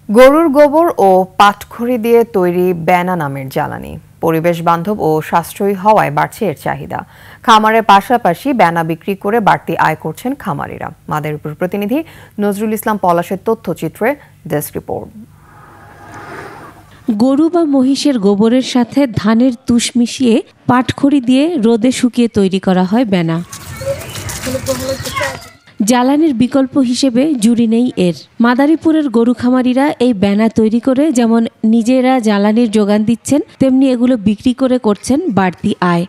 গরুর গোবর ও পাটখড়ি দিয়ে তৈরি বেনা নামের জ্বালানি পরিবেশ বান্ধব ও সাশ্রয়ী হওয়ায় বাড়ছে এর চাহিদা। খামারের পাশাপাশি বেনা বিক্রি করে বাড়তি আয় করছেন খামারিরা। মাদারীপুর প্রতিনিধি নজরুল ইসলাম পলাশের তথ্যচিত্রে ডেস্ক রিপোর্ট। গরু বা মহিষের গোবরের সাথে ধানের তুষ মিশিয়ে পাটখড়ি দিয়ে রোদে শুকিয়ে তৈরি করা হয় বেনা। জ্বালানির বিকল্প হিসেবে জুড়ি নেই এর। মাদারীপুরের গরু খামারিরা এই বেনা তৈরি করে যেমন নিজেরা জ্বালানির যোগান দিচ্ছেন, তেমনি এগুলো বিক্রি করে করছেন বাড়তি আয়।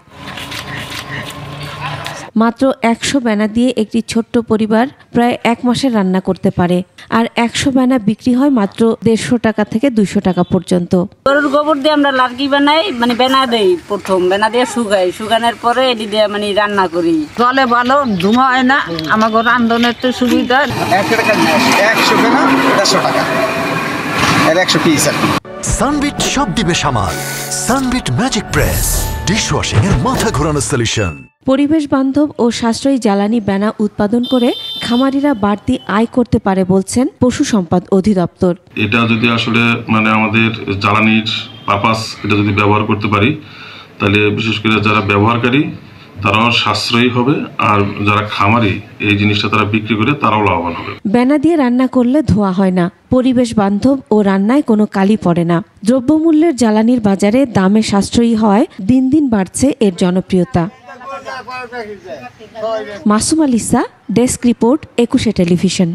মাত্র 100 বেনা দিয়ে একটি ছোট্ট পরিবার প্রায় 1 মাসের রান্না করতে পারে। আর 100 বেনা বিক্রি হয় মাত্র 150 টাকা থেকে 200 টাকা পর্যন্ত। গরুর গোবর দিয়ে আমরা লার্কি বানাই, বেনা দেই। প্রথম বেনা দিয়ে শুকানোর পরে এটি দিয়ে রান্না করি। জলে ভালো, ধুমা হয় না, আমাকে রান্ধনের তো সুবিধা। 100 বেনা 150 টাকা, 100 পিস আর কি। সানবিট সব দিবে সামাল। সানবিট ম্যাজিক প্রেস ডিশওয়াশিং এর মাথা ঘোরানো সলিউশন। পরিবেশ বান্ধব ও সাশ্রয়ী জ্বালানি বেনা উৎপাদন করে খামারিরা বাড়তি আয় করতে পারে বলছেন পশু সম্পদ অধিদপ্তর। এটা যদি আসলে আমাদের জ্বালানির পারপাস এটা যদি ব্যবহার করতে পারি, তাহলে বিশেষ করে যারা ব্যবহারকারী তারাও সাশ্রয়ী হবে, আর যারা খামারি এই জিনিসটা তারা বিক্রি করে তারাও লাভবান হবে। বেনা দিয়ে রান্না করলে ধোয়া হয় না, পরিবেশ বান্ধব ও রান্নায় কোনো কালি পড়ে না। দ্রব্যমূল্যের জ্বালানির বাজারে দামে সাশ্রয়ী হওয়ায় দিন দিন বাড়ছে এর জনপ্রিয়তা। Masum আলিসা, desk report, 21 television.